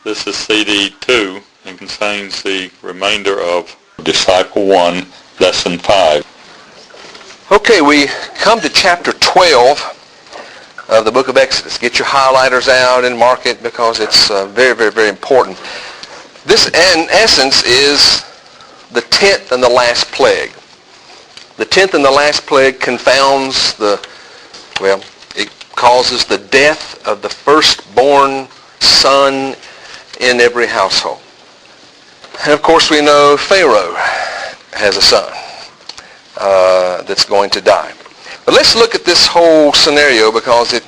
This is CD 2 and contains the remainder of Disciple 1, Lesson 5. Okay, we come to chapter 12 of the book of Exodus. Get your highlighters out and mark it because it's very, very, very important. This, in essence, is the 10th and the last plague. The 10th and the last plague confounds it causes the death of the firstborn son in every household. And of course we know Pharaoh has a son that's going to die. But let's look at this whole scenario because it's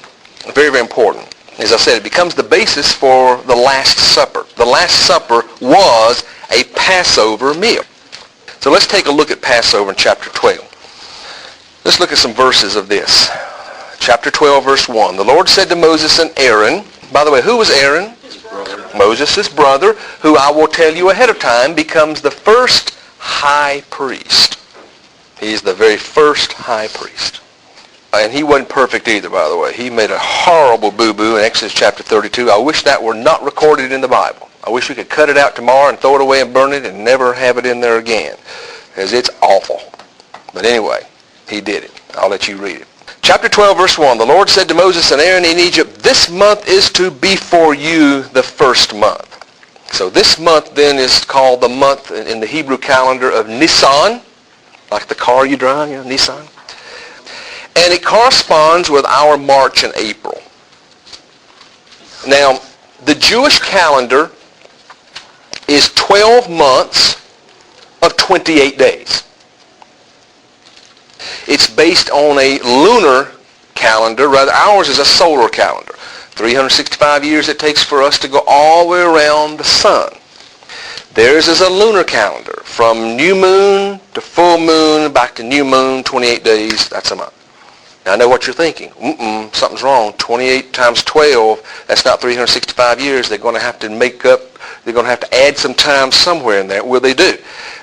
very, very important. As I said, it becomes the basis for the Last Supper. The Last Supper was a Passover meal. So let's take a look at Passover in chapter 12. Let's look at some verses of this. Chapter 12, verse 1. The Lord said to Moses and Aaron, by the way, who was Aaron? His brother. Moses' brother, who I will tell you ahead of time, becomes the first high priest. He's the very first high priest. And he wasn't perfect either, by the way. He made a horrible boo-boo in Exodus chapter 32. I wish that were not recorded in the Bible. I wish we could cut it out tomorrow and throw it away and burn it and never have it in there again, because it's awful. But anyway, he did it. I'll let you read it. Chapter 12, verse 1. The Lord said to Moses and Aaron in Egypt, this month is to be for you the first month. So this month then is called the month in the Hebrew calendar of Nisan, like the car you drive, Nissan. And it corresponds with our March and April. Now, the Jewish calendar is 12 months of 28 days. It's based on a lunar calendar. Rather, ours is a solar calendar. 365 years it takes for us to go all the way around the sun. Theirs is a lunar calendar. From new moon to full moon, back to new moon, 28 days, that's a month. Now, I know what you're thinking. Something's wrong. 28 times 12, that's not 365 years. They're going to have to they're going to have to add some time somewhere in there. Well, they do.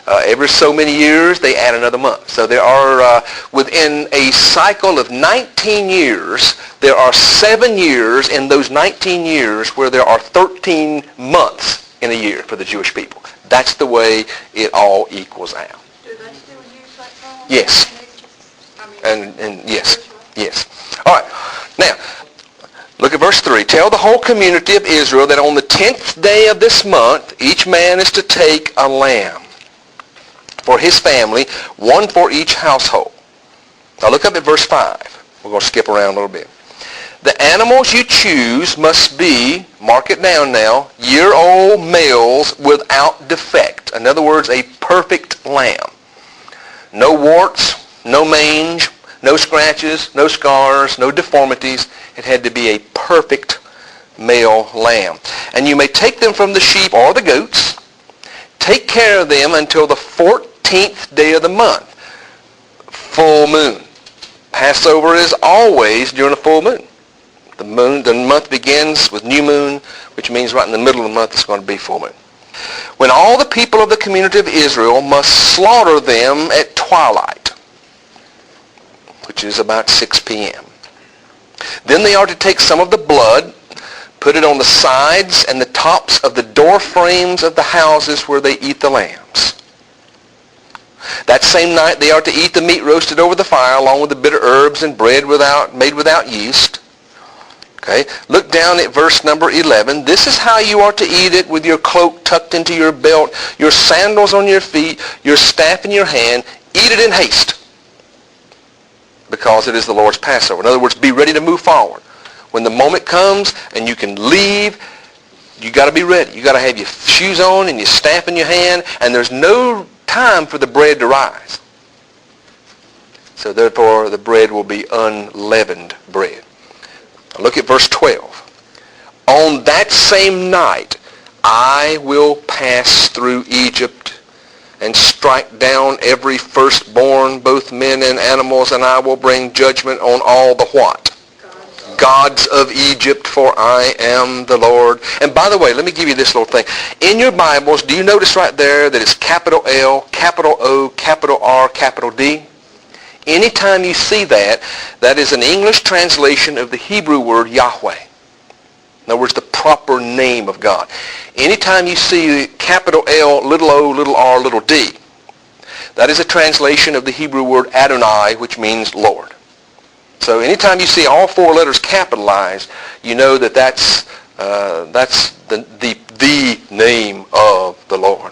Every so many years, they add another month. So there are, within a cycle of 19 years, there are 7 years in those 19 years where there are 13 months in a year for the Jewish people. That's the way it all equals out. Do they still use that calendar? Yes. And yes. All right. Now, look at verse 3. Tell the whole community of Israel that on the 10th day of this month, each man is to take a lamb for his family, one for each household. Now look up at verse 5. We're going to skip around a little bit. The animals you choose must be, mark it down now, year-old males without defect. In other words, a perfect lamb. No warts, no mange, no scratches, no scars, no deformities. It had to be a perfect male lamb. And you may take them from the sheep or the goats. Take care of them until the 14th day of the month, full moon. Passover is always during a full moon. The month begins with new moon, which means right in the middle of the month it's going to be full moon. When all the people of the community of Israel must slaughter them at twilight, which is about 6 p.m. Then they are to take some of the blood, put it on the sides and the tops of the door frames of the houses where they eat the lambs. That same night they are to eat the meat roasted over the fire along with the bitter herbs and bread made without yeast. Okay, look down at verse number 11. This is how you are to eat it, with your cloak tucked into your belt, your sandals on your feet, your staff in your hand. Eat it in haste, because it is the Lord's Passover. In other words, be ready to move forward. When the moment comes and you can leave, you got to be ready. You got to have your shoes on and your staff in your hand, and there's no time for the bread to rise. So therefore, the bread will be unleavened bread. Now look at verse 12. On that same night, I will pass through Egypt and strike down every firstborn, both men and animals, and I will bring judgment on all the what? Gods of Egypt, for I am the Lord. And by the way, let me give you this little thing. In your Bibles, do you notice right there that it's capital L, capital O, capital R, capital D? Anytime you see that, that is an English translation of the Hebrew word Yahweh. In In other words, the proper name of God. Anytime you see capital L, little o, little r, little d, that is a translation of the Hebrew word Adonai, which means Lord. So anytime you see all four letters capitalized, you know that that's the name of the Lord.